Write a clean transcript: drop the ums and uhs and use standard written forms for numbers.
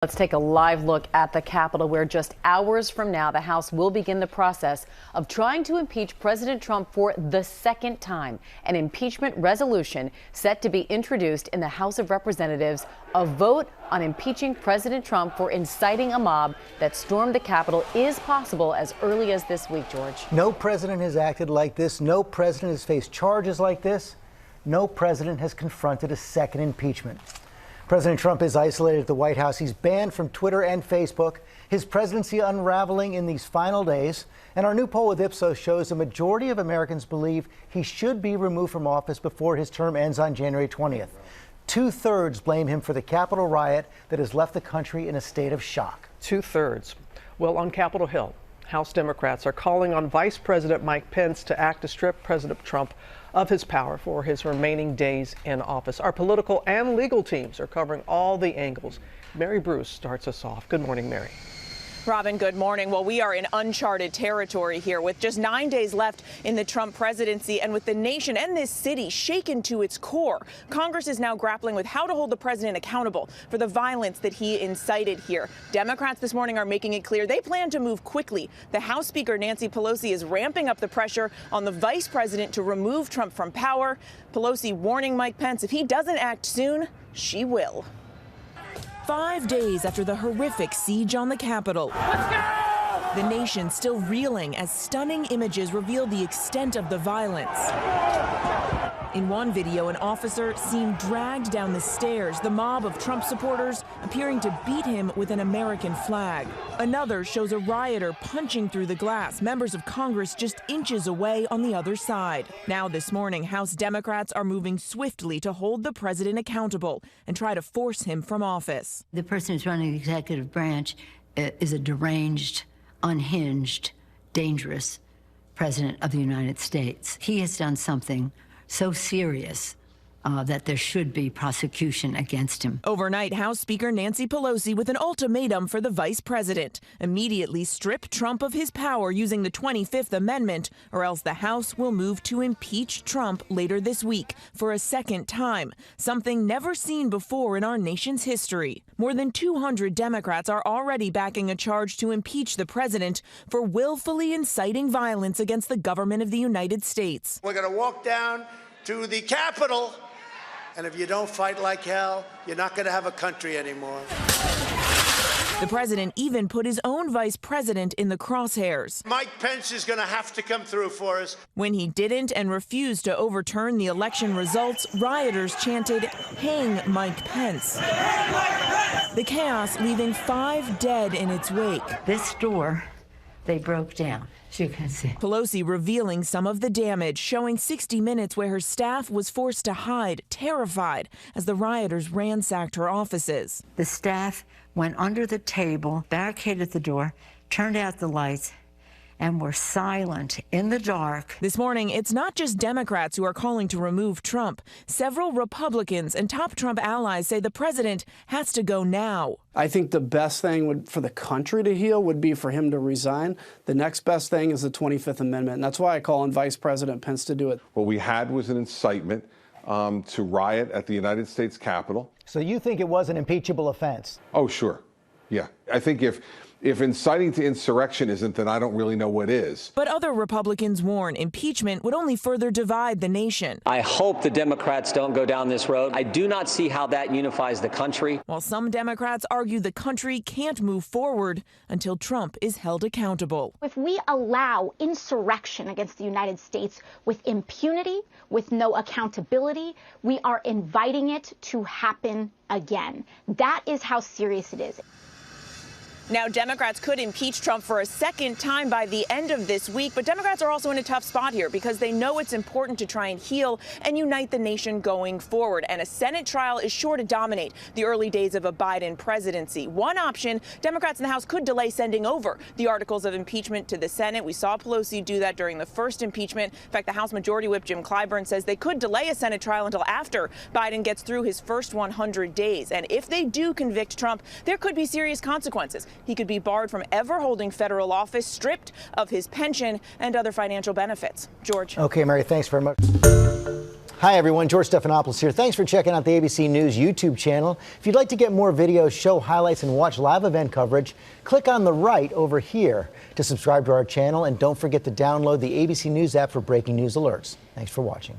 Let's take a live look at the Capitol, where just hours from now, the House will begin the process of trying to impeach President Trump for the second time. An impeachment resolution set to be introduced in the House of Representatives. A vote on impeaching President Trump for inciting a mob that stormed the Capitol is possible as early as this week, George. No president has acted like this. No president has faced charges like this. No president has confronted a second impeachment. President Trump is isolated at the White House. He's banned from Twitter and Facebook. His presidency unraveling in these final days. And our new poll with Ipsos shows a majority of Americans believe he should be removed from office before his term ends on January 20th. 2/3 blame him for the Capitol riot that has left the country in a state of shock. 2/3. Well, on Capitol Hill, House Democrats are calling on Vice President Mike Pence to act to strip President Trump of his power for his remaining days in office. Our political and legal teams are covering all the angles. Mary Bruce starts us off. Good morning, Mary. Robin, good morning. Well, we are in uncharted territory here with just 9 days left in the Trump presidency and with the nation and this city shaken to its core. Congress is now grappling with how to hold the president accountable for the violence that he incited here. Democrats this morning are making it clear they plan to move quickly. The House Speaker Nancy Pelosi is ramping up the pressure on the vice president to remove Trump from power. Pelosi warning Mike Pence if he doesn't act soon, she will. 5 days after the horrific siege on the Capitol, the nation still reeling as stunning images reveal the extent of the violence. In one video, an officer seen dragged down the stairs, the mob of Trump supporters appearing to beat him with an American flag. Another shows a rioter punching through the glass, members of Congress just inches away on the other side. Now this morning, House Democrats are moving swiftly to hold the president accountable and try to force him from office. The person who's running the executive branch is a deranged, unhinged, dangerous president of the United States. He has done something so serious that there should be prosecution against him. Overnight, House Speaker Nancy Pelosi with an ultimatum for the vice president. Immediately strip Trump of his power using the 25th Amendment, or else the House will move to impeach Trump later this week for a second time, something never seen before in our nation's history. More than 200 Democrats are already backing a charge to impeach the president for willfully inciting violence against the government of the United States. We're going to walk down to the Capitol. And if you don't fight like hell, you're not going to have a country anymore. The president even put his own vice president in the crosshairs. Mike Pence is going to have to come through for us. When he didn't and refused to overturn the election results, rioters chanted, "Hang Mike Pence." The chaos leaving 5 dead in its wake. This door, they broke down, as you can see. Pelosi revealing some of the damage, showing 60 Minutes where her staff was forced to hide, terrified, as the rioters ransacked her offices. The staff went under the table, barricaded the door, turned out the lights, and were silent in the dark. This morning, it's not just Democrats who are calling to remove Trump. Several Republicans and top Trump allies say the president has to go now. I think the best thing for the country to heal would be for him to resign. The next best thing is the 25th Amendment, and that's why I call on Vice President Pence to do it. What we had was an incitement to riot at the United States Capitol. So you think it was an impeachable offense? Oh, sure. Yeah. I think if inciting to insurrection isn't, then I don't really know what is. But other Republicans warn impeachment would only further divide the nation. I hope the Democrats don't go down this road. I do not see how that unifies the country. While some Democrats argue the country can't move forward until Trump is held accountable. If we allow insurrection against the United States with impunity, with no accountability, we are inviting it to happen again. That is how serious it is. Now, Democrats could impeach Trump for a second time by the end of this week, but Democrats are also in a tough spot here because they know it's important to try and heal and unite the nation going forward. And a Senate trial is sure to dominate the early days of a Biden presidency. One option, Democrats in the House could delay sending over the articles of impeachment to the Senate. We saw Pelosi do that during the first impeachment. In fact, the House Majority Whip Jim Clyburn says they could delay a Senate trial until after Biden gets through his first 100 days. And if they do convict Trump, there could be serious consequences. He could be barred from ever holding federal office, stripped of his pension and other financial benefits. George. Okay, Mary, thanks very much. Hi, everyone. George Stephanopoulos here. Thanks for checking out the ABC News YouTube channel. If you'd like to get more videos, show highlights, and watch live event coverage, click on the right over here to subscribe to our channel. And don't forget to download the ABC News app for breaking news alerts. Thanks for watching.